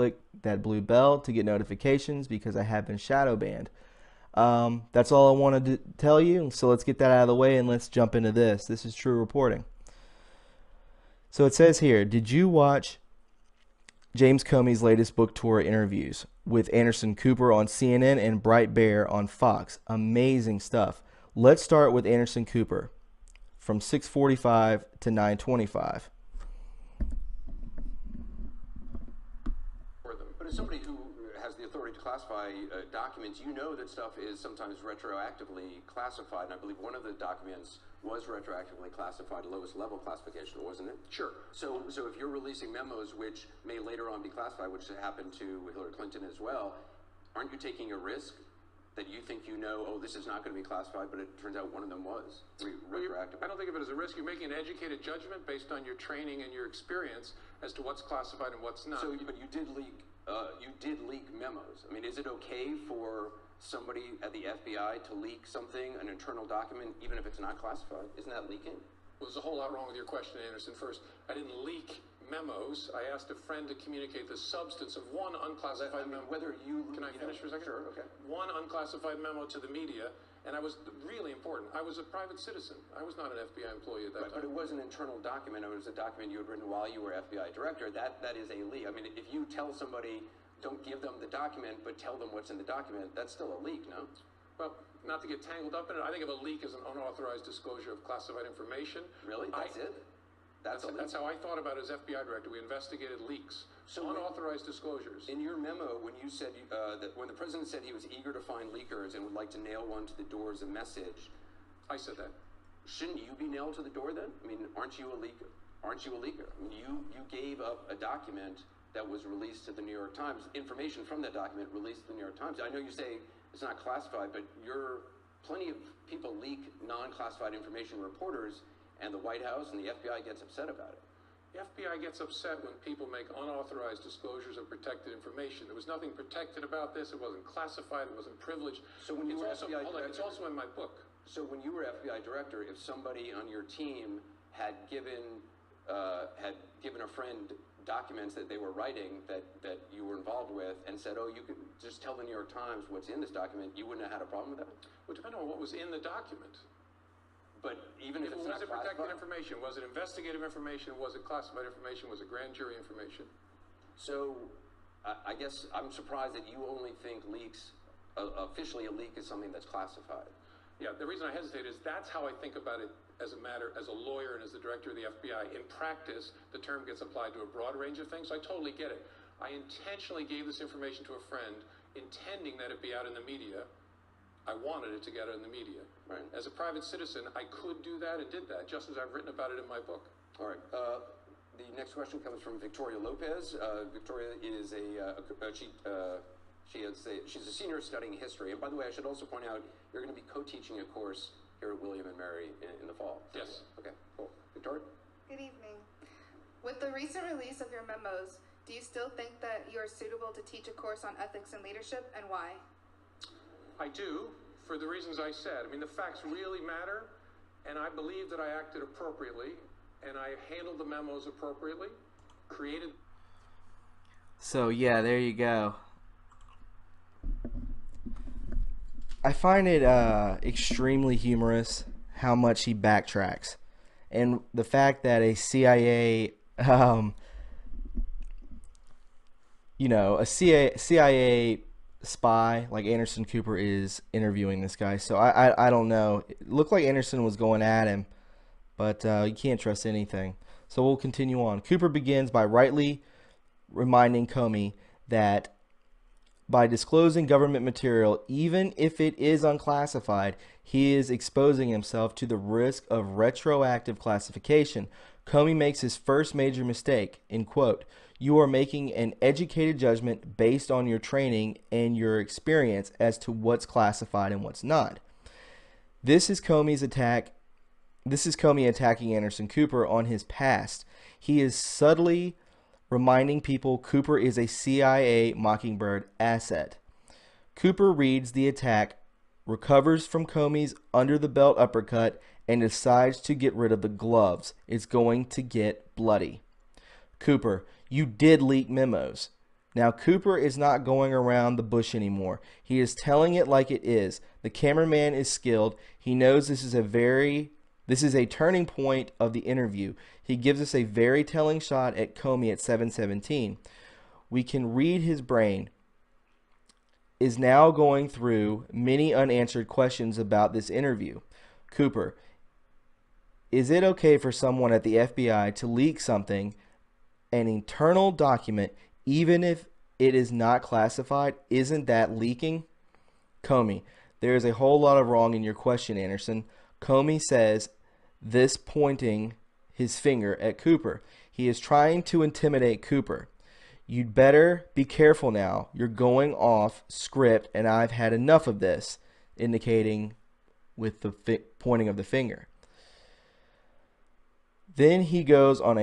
click that blue bell to get notifications because I have been shadow banned. That's all I wanted to tell you. So let's get that out of the way and let's jump into this. This is true reporting. So it says here, did you watch James Comey's latest book tour interviews with Anderson Cooper on CNN and Bright Bear on Fox? Amazing stuff. Let's start with Anderson Cooper from 6:45 to 9:25. But as somebody who has the authority to classify documents, you know that stuff is sometimes retroactively classified. And I believe one of the documents was retroactively classified, lowest level classification, wasn't it? Sure. So if you're releasing memos which may later on be classified, which happened to Hillary Clinton as well, aren't you taking a risk that you think you know, oh, this is not going to be classified, but it turns out one of them was retroactive? I don't think of it as a risk. You're making an educated judgment based on your training and your experience as to what's classified and what's not. So, but you did leak memos. I mean, is it okay for somebody at the FBI to leak something, an internal document, even if it's not classified? Isn't that leaking? Well, there's a whole lot wrong with your question, Anderson. First, I didn't leak memos. I asked a friend to communicate the substance of one unclassified memo. Whether you... Can I finish for a second? Sure, okay. One unclassified memo to the media, and I was really important. I was a private citizen. I was not an FBI employee at that time. But it was an internal document. It was a document you had written while you were FBI director. That is a leak. I mean, if you tell somebody, don't give them the document, but tell them what's in the document, that's still a leak, no? Well, not to get tangled up in it, I think of a leak as an unauthorized disclosure of classified information. Really? That's it? That's how I thought about it as FBI director. We investigated leaks, so unauthorized disclosures. In your memo, when you said that when the president said he was eager to find leakers and would like to nail one to the door as a message, I said that. Shouldn't you be nailed to the door then? I mean, aren't you a leaker? Aren't you a leaker? I mean, you gave up a document that was released to the New York Times. Information from that document released to the New York Times. I know you say it's not classified, but plenty of people leak non-classified information, reporters, and the White House and the FBI gets upset about it. The FBI gets upset when people make unauthorized disclosures of protected information. There was nothing protected about this. It wasn't classified. It wasn't privileged. So when you were FBI director, it's also in my book. So when you were FBI director, if somebody on your team had given a friend documents that they were writing that you were involved with and said, oh, you could just tell the New York Times what's in this document, you wouldn't have had a problem with that? Well, depending on what was in the document. But even if it's not was it protected information? Was it investigative information? Was it classified information? Was it grand jury information? So I guess I'm surprised that you only think leaks, officially a leak is something that's classified. Yeah, the reason I hesitate is that's how I think about it as a lawyer and as the director of the FBI. In practice, the term gets applied to a broad range of things, so I totally get it. I intentionally gave this information to a friend, intending that it be out in the media. I wanted it to get out in the media. Right. As a private citizen, I could do that and did that, just as I've written about it in my book. All right. The next question comes from Victoria Lopez. Victoria is she's a senior studying history. And by the way, I should also point out, you're going to be co-teaching a course here at William and Mary in the fall. Yes. Okay, cool. Victoria? Good evening. With the recent release of your memos, do you still think that you are suitable to teach a course on ethics and leadership, and why? I do, for the reasons I said. I mean, the facts really matter, and I believe that I acted appropriately, and I handled the memos appropriately, created... So, yeah, there you go. I find it extremely humorous how much he backtracks. And the fact that a CIA, a CIA spy like Anderson Cooper is interviewing this guy. So I don't know. It looked like Anderson was going at him, but you can't trust anything. So we'll continue on. Cooper begins by rightly reminding Comey that by disclosing government material, even if it is unclassified, he is exposing himself to the risk of retroactive classification. Comey makes his first major mistake, in quote, "You are making an educated judgment based on your training and your experience as to what's classified and what's not." This is Comey's attack. This is Comey attacking Anderson Cooper on his past. He is subtly reminding people Cooper is a CIA Mockingbird asset. Cooper reads the attack, recovers from Comey's under-the-belt uppercut, and decides to get rid of the gloves. It's going to get bloody. Cooper, you did leak memos. Now, Cooper is not going around the bush anymore. He is telling it like it is. The cameraman is skilled. He knows this is a turning point of the interview. He gives us a very telling shot at Comey at 7:17. We can read his brain is now going through many unanswered questions about this interview. Cooper, is it okay for someone at the FBI to leak something, an internal document, even if it is not classified? Isn't that leaking? Comey, there is a whole lot of wrong in your question, Anderson. Comey says this, pointing his finger at Cooper. He is trying to intimidate Cooper. You'd better be careful now. You're going off script, and I've had enough of this, indicating with the pointing of the finger. Then he goes on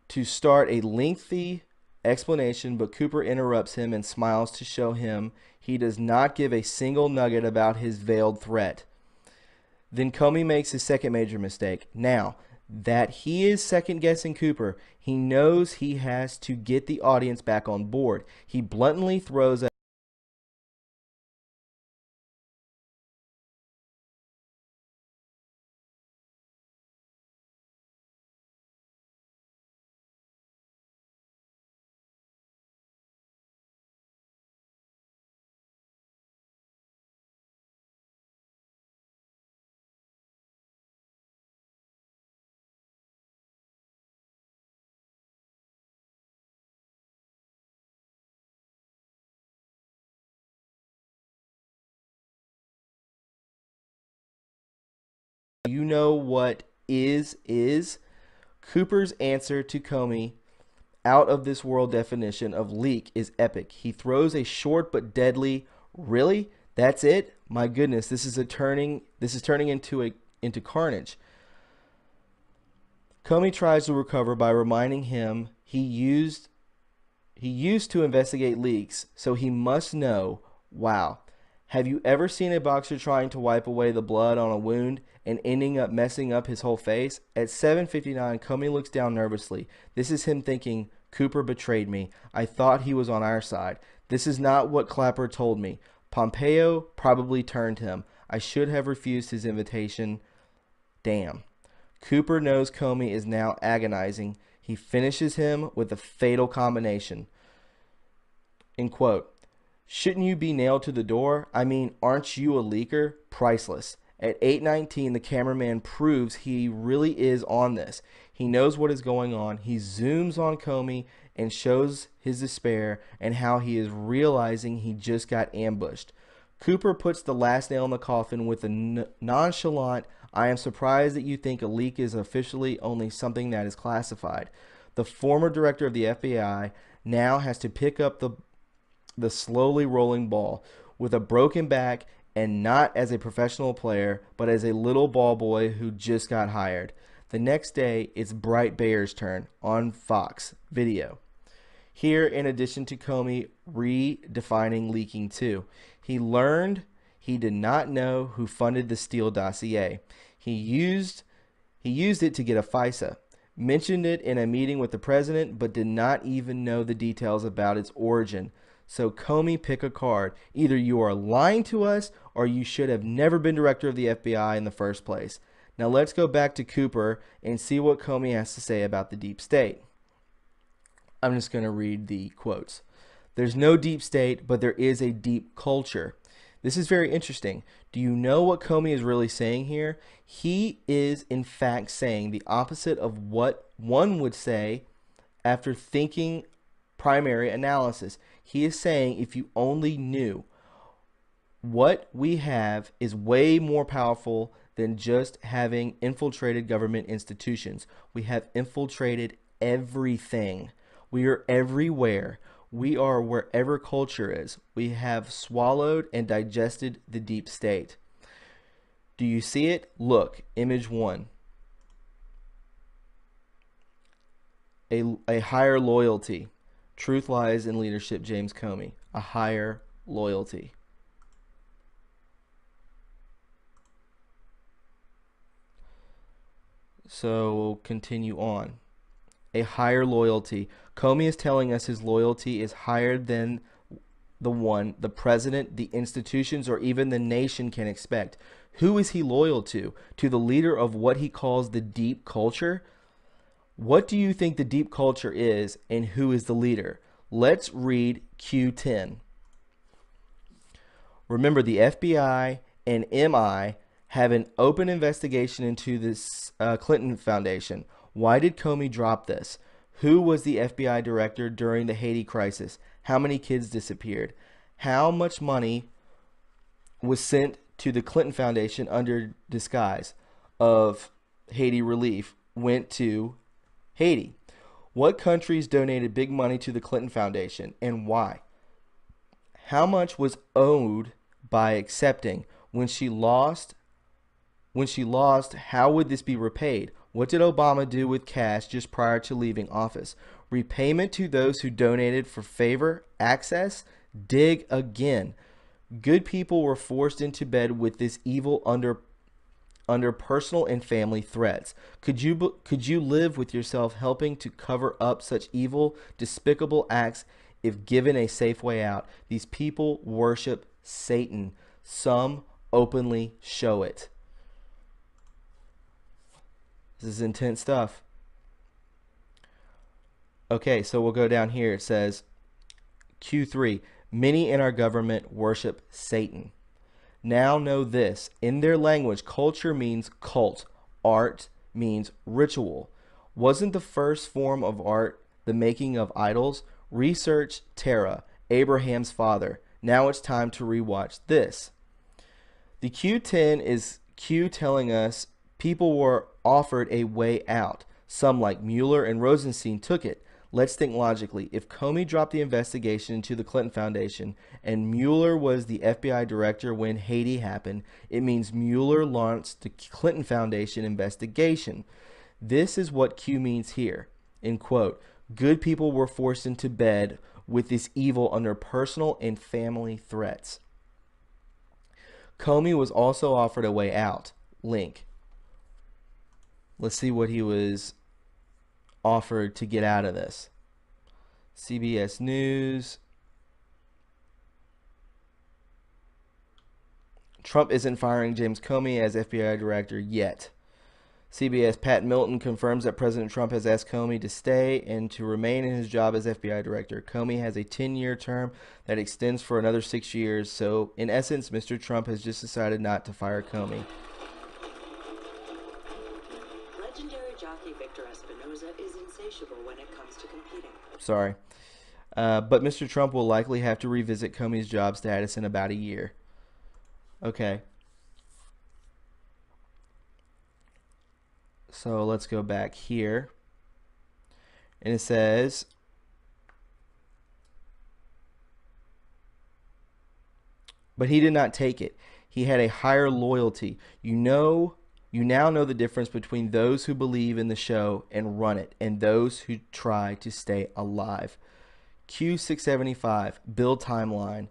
to start a lengthy explanation, but Cooper interrupts him and smiles to show him he does not give a single nugget about his veiled threat. Then Comey makes his second major mistake. Now that he is second-guessing Cooper, he knows he has to get the audience back on board. He bluntly throws a you know what is. Cooper's answer to Comey out of this world definition of leak is epic. He throws a short but deadly, really? That's it? My goodness, this is turning into carnage. Comey tries to recover by reminding him he used to investigate leaks, so he must know. Wow. Have you ever seen a boxer trying to wipe away the blood on a wound and ending up messing up his whole face? At 7:59, Comey looks down nervously. This is him thinking, Cooper betrayed me. I thought he was on our side. This is not what Clapper told me. Pompeo probably turned him. I should have refused his invitation. Damn. Cooper knows Comey is now agonizing. He finishes him with a fatal combination. In quote, shouldn't you be nailed to the door? I mean, aren't you a leaker? Priceless. At 8:19, the cameraman proves he really is on this. He knows what is going on. He zooms on Comey and shows his despair and how he is realizing he just got ambushed. Cooper puts the last nail in the coffin with a nonchalant, I am surprised that you think a leak is officially only something that is classified. The former director of the FBI now has to pick up the slowly rolling ball with a broken back, and not as a professional player, but as a little ball boy who just got hired. The next day, it's Bright Bayer's turn on Fox Video. Here, in addition to Comey redefining leaking too, he learned he did not know who funded the Steele dossier. He used it to get a FISA, mentioned it in a meeting with the president, but did not even know the details about its origin. So Comey, pick a card. Either you are lying to us or you should have never been director of the FBI in the first place. Now let's go back to Cooper and see what Comey has to say about the deep state. I'm just going to read the quotes. There's no deep state, but there is a deep culture. This is very interesting. Do you know what Comey is really saying here? He is, in fact, saying the opposite of what one would say after thinking primary analysis. He is saying if you only knew, what we have is way more powerful than just having infiltrated government institutions. We have infiltrated everything. We are everywhere. We are wherever culture is. We have swallowed and digested the deep state. Do you see it? Look, image 1. A higher loyalty. Truth lies in leadership, James Comey. A higher loyalty. So we'll continue on. A higher loyalty. Comey is telling us his loyalty is higher than the one the president, the institutions, or even the nation can expect. Who is he loyal to? To the leader of what he calls the deep culture? What do you think the deep culture is, and who is the leader? Let's read Q10. Remember, the FBI and MI have an open investigation into this Clinton Foundation. Why did Comey drop this? Who was the FBI director during the Haiti crisis? How many kids disappeared? How much money was sent to the Clinton Foundation under disguise of Haiti relief went to Haiti? What countries donated big money to the Clinton Foundation and why? How much was owed by accepting? When she lost, how would this be repaid? What did Obama do with cash just prior to leaving office? Repayment to those who donated for favor, access, dig again. Good people were forced into bed with this evil under personal and family threats. Could you live with yourself helping to cover up such evil, despicable acts if given a safe way out? These people worship Satan. Some openly show it. This is intense stuff. Okay, so we'll go down here. It says, Q3, many in our government worship Satan. Now know this. In their language, culture means cult. Art means ritual. Wasn't the first form of art the making of idols? Research Terah, Abraham's father. Now it's time to rewatch this. The Q10 is Q telling us people were offered a way out. Some, like Mueller and Rosenstein, took it. Let's think logically. If Comey dropped the investigation into the Clinton Foundation and Mueller was the FBI director when Haiti happened, it means Mueller launched the Clinton Foundation investigation. This is what Q means here. In quote, good people were forced into bed with this evil under personal and family threats. Comey was also offered a way out. Link. Let's see what he was offered to get out of this. CBS News. Trump isn't firing James Comey as FBI director yet. CBS Pat Milton confirms that President Trump has asked Comey to stay and to remain in his job as FBI director. Comey has a 10-year term that extends for another 6 years. So, in essence, Mr. Trump has just decided not to fire Comey. Legendary jockey Victor Espinoza is insatiable when it comes to competing. Sorry. But Mr. Trump will likely have to revisit Comey's job status in about a year. Okay. So let's go back here. And it says, but he did not take it. He had a higher loyalty. You now know the difference between those who believe in the show and run it and those who try to stay alive. Q675, Bill timeline.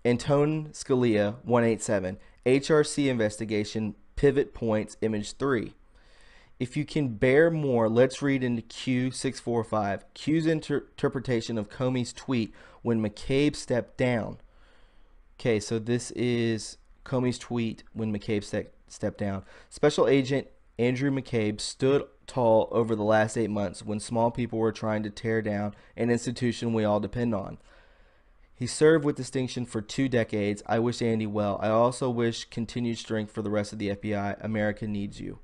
Antone Scalia, 187. HRC investigation, pivot points, image 3. If you can bear more, let's read into Q645. Q's interpretation of Comey's tweet when McCabe stepped down. Okay, so this is Comey's tweet when McCabe stepped down. Special Agent Andrew McCabe stood tall over the last 8 months when small people were trying to tear down an institution we all depend on. He served with distinction for 2 decades. I wish Andy well. I also wish continued strength for the rest of the FBI. America needs you.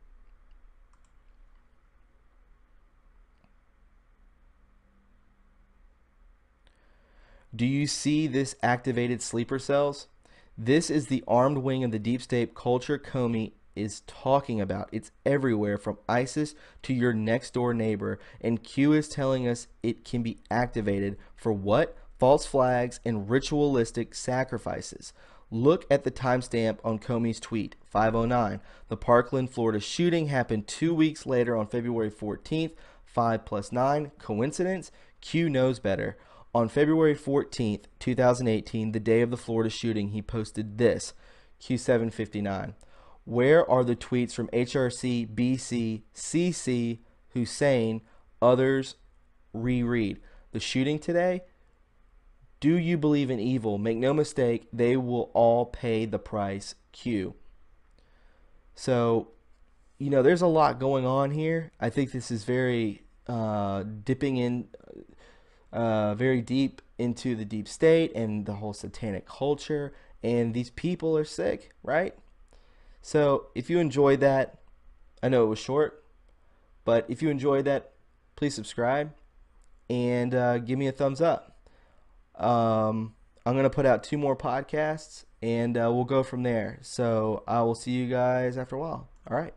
Do you see this activated sleeper cells? This is the armed wing of the deep state culture Comey is talking about. It's everywhere from ISIS to your next door neighbor. And Q is telling us it can be activated for what? False flags and ritualistic sacrifices. Look at the timestamp on Comey's tweet, 5:09. The Parkland, Florida shooting happened 2 weeks later on February 14th. 5 + 9. Coincidence? Q knows better. On February 14th, 2018, the day of the Florida shooting, he posted this, Q759. Where are the tweets from HRC, BC, CC, Hussein, others? Reread. The shooting today? Do you believe in evil? Make no mistake, they will all pay the price. Q. So, there's a lot going on here. I think this is very dipping in very deep into the deep state and the whole satanic culture. And these people are sick, right? So if you enjoyed that, I know it was short, but if you enjoyed that, please subscribe and give me a thumbs up. I'm going to put out 2 more podcasts and we'll go from there. So I will see you guys after a while. All right.